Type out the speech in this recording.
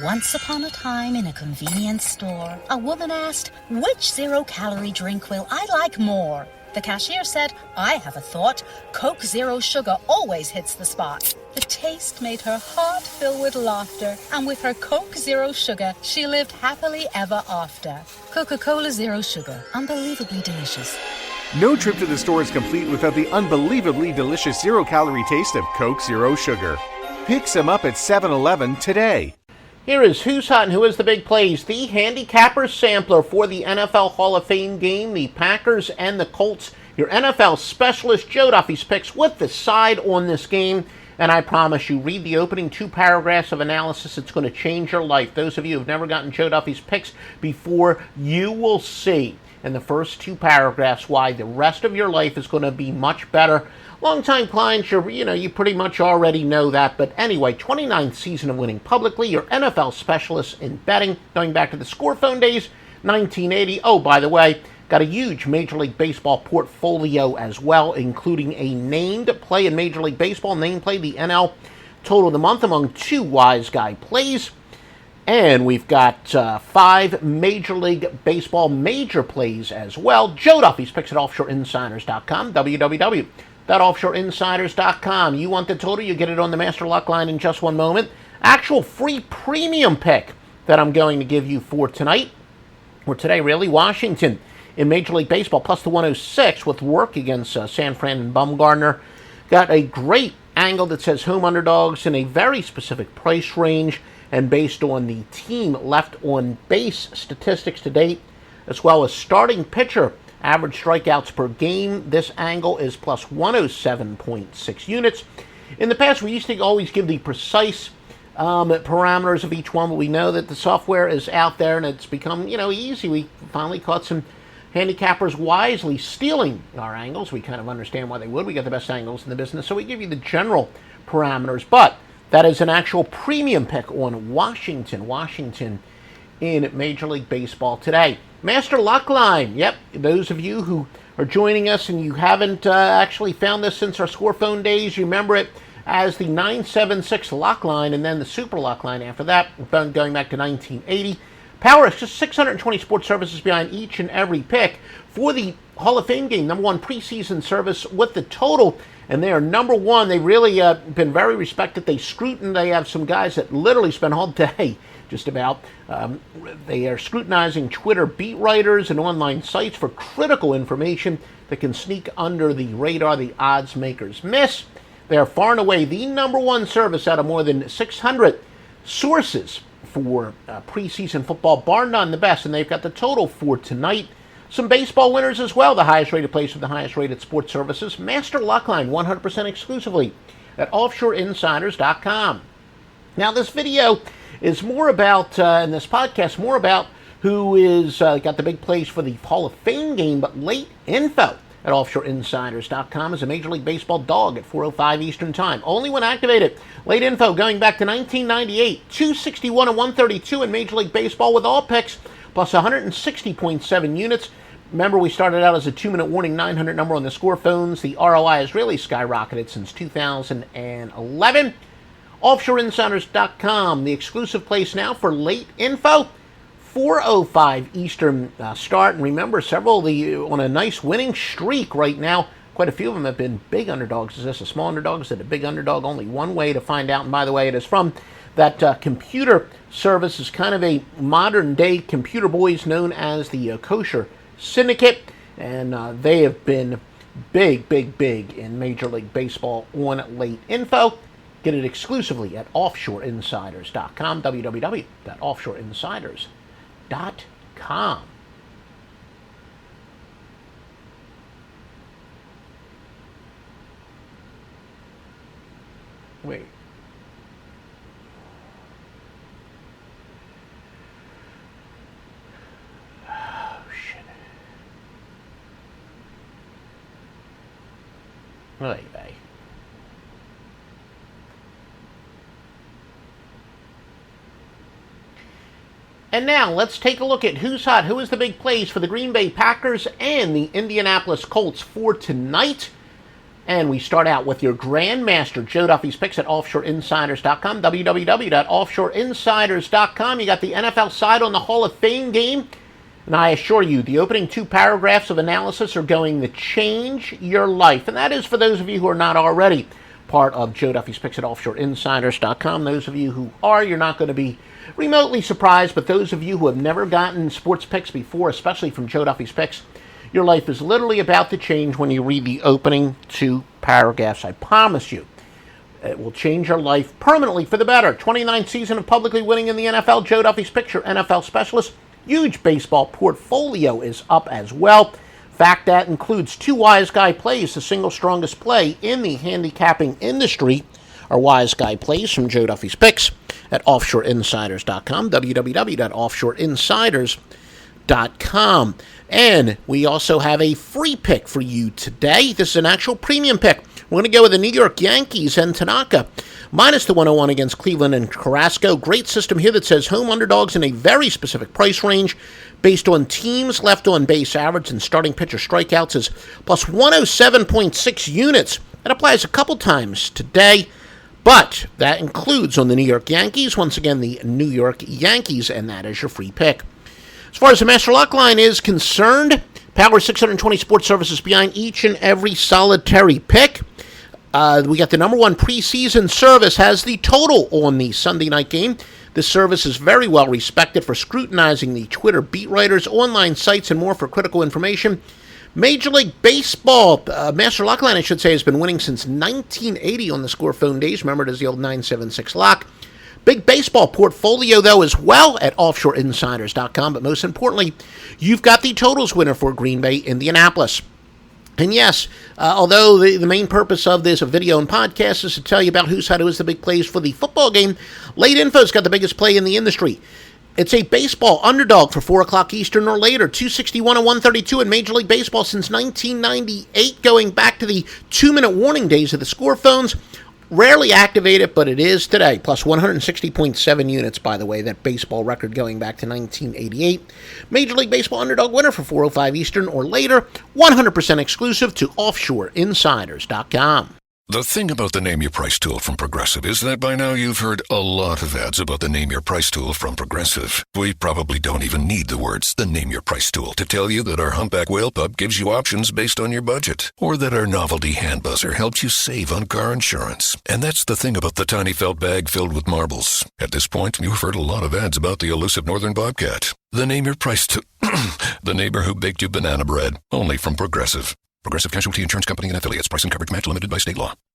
Once upon a time in a convenience store, a woman asked, "Which zero-calorie drink will I like more?" The cashier said, "I have a thought. Coke Zero Sugar always hits the spot." The taste made her heart fill with laughter, and with her Coke Zero Sugar, she lived happily ever after. Coca-Cola Zero Sugar, unbelievably delicious. No trip to the store is complete without the unbelievably delicious zero-calorie taste of Coke Zero Sugar. Pick some up at 7-Eleven today. Here is Who's Hot and Who is the Big Plays, the Handicapper sampler for the NFL Hall of Fame game, the Packers and the Colts. Your NFL specialist, Joe Duffy's picks with the side on this game. And I promise you, read the opening 2 paragraphs of analysis. It's going to change your life. Those of you who have never gotten Joe Duffy's picks before, you will see in the first 2 paragraphs why the rest of your life is going to be much better. Longtime clients, you pretty much already know that. But anyway, 29th season of winning publicly, your NFL specialist in betting, going back to the score phone days, 1980. Oh, by the way, got a huge Major League Baseball portfolio as well, including a named play in Major League Baseball, named play, the NL Total of the Month among 2 Wise Guy plays. And we've got 5 Major League Baseball major plays as well. Joe Duffy's picks at offshoreinsiders.com, www.offshoreinsiders.com. You want the total, you get it on the Master Luck line in just one moment. Actual free premium pick that I'm going to give you for tonight, or today really, Washington in Major League Baseball, plus the 106 with work against San Fran and Bumgarner. Got a great angle that says home underdogs in a very specific price range, and based on the team left on base statistics to date, as well as starting pitcher average strikeouts per game, this angle is plus 107.6 units. In the past, we used to always give the precise parameters of each one, but we know that the software is out there and it's become, easy. We finally caught some handicappers wisely stealing our angles. We kind of understand why they would. We got the best angles in the business, so we give you the general parameters. But that is an actual premium pick on Washington in Major League Baseball today. Master Luck line. Yep, those of you who are joining us and you haven't actually found this since our score phone days, you remember it as the 976 Luck line and then the Super Luck line after that, going back to 1980. Power is just 620 sports services behind each and every pick for the Hall of Fame game, number 1 preseason service with the total, and they are number 1. They really been very respected. They have some guys that literally spend all day just about. They are scrutinizing Twitter beat writers and online sites for critical information that can sneak under the radar the odds makers miss. They are far and away the number 1 service out of more than 600 sources for preseason football, bar none the best, and they've got the total for tonight. Some baseball winners as well, the highest rated place with the highest rated sports services. Master Luck line, 100% exclusively at offshoreinsiders.com. Now this video is more about, in this podcast, more about who is got the big plays for the Hall of Fame game, but late info at offshoreinsiders.com is a Major League Baseball dog at 4:05 Eastern Time. Only when activated. Late info going back to 1998, 261 and 132 in Major League Baseball with all picks, plus 160.7 units. Remember, we started out as a 2-minute warning 900 number on the score phones. The ROI has really skyrocketed since 2011. Offshoreinsiders.com, the exclusive place now for late info. 4:05 Eastern start. And remember, several of the on a nice winning streak right now. Quite a few of them have been big underdogs. Is this a small underdog? Is it a big underdog? Only one way to find out. And by the way, it is from that computer service. Is kind of a modern day computer boys known as the Kosher Syndicate. And they have been big in Major League Baseball on late info. Get it exclusively at offshoreinsiders.com, www.offshoreinsiders.com. Wait. Oh, shit. Oy vey. And now let's take a look at who's hot, who is the big plays for the Green Bay Packers and the Indianapolis Colts for tonight. And we start out with your Grandmaster, Joe Duffy's picks at offshoreinsiders.com, www.offshoreinsiders.com. You got the NFL side on the Hall of Fame game. And I assure you, the opening 2 paragraphs of analysis are going to change your life. And that is for those of you who are not already part of Joe Duffy's picks at offshoreinsiders.com. Those of you who are, you're not going to be remotely surprised. But those of you who have never gotten sports picks before, especially from Joe Duffy's picks, your life is literally about to change when you read the opening 2 paragraphs. I promise you, it will change your life permanently for the better. 29th season of publicly winning in the NFL. Joe Duffy's picks, your NFL specialist. Huge baseball portfolio is up as well. Fact, that includes 2 Wise Guy plays, the single strongest play in the handicapping industry. Our Wise Guy plays from Joe Duffy's picks at offshoreinsiders.com, www.offshoreinsiders.com. And we also have a free pick for you today. This is an actual premium pick. We're going to go with the New York Yankees and Tanaka, minus the 101 against Cleveland and Carrasco. Great system here that says home underdogs in a very specific price range based on teams left on base average and starting pitcher strikeouts is plus 107.6 units. That applies a couple times today, but that includes on the New York Yankees. Once again, the New York Yankees, and that is your free pick. As far as the Master Lock line is concerned, Power 620 Sports Services behind each and every solitary pick. We got the number 1 preseason service has the total on the Sunday night game. This service is very well respected for scrutinizing the Twitter beat writers, online sites, and more for critical information. Major League Baseball, Master Lock line, I should say, has been winning since 1980 on the Score phone days. Remember, it is the old 976 lock. Big baseball portfolio, though, as well at offshoreinsiders.com. But most importantly, you've got the totals winner for Green Bay, Indianapolis. And yes, although the main purpose of this video and podcast is to tell you about who's had who is the big plays for the football game, Late Info's got the biggest play in the industry. It's a baseball underdog for 4 o'clock Eastern or later, 261 and 132 in Major League Baseball since 1998, going back to the 2-minute warning days of the Score phones. Rarely activated, but it is today. Plus 160.7 units, by the way, that baseball record going back to 1988. Major League Baseball underdog winner for 4:05 Eastern or later. 100% exclusive to offshoreinsiders.com. The thing about the Name Your Price tool from Progressive is that by now you've heard a lot of ads about the Name Your Price tool from Progressive. We probably don't even need the words, the Name Your Price tool, to tell you that our Humpback Whale Pup gives you options based on your budget, or that our novelty hand buzzer helps you save on car insurance. And that's the thing about the tiny felt bag filled with marbles. At this point, you've heard a lot of ads about the elusive northern bobcat. The Name Your Price tool, the neighbor who baked you banana bread, only from Progressive. Progressive Casualty Insurance Company and Affiliates. Price and coverage match limited by state law.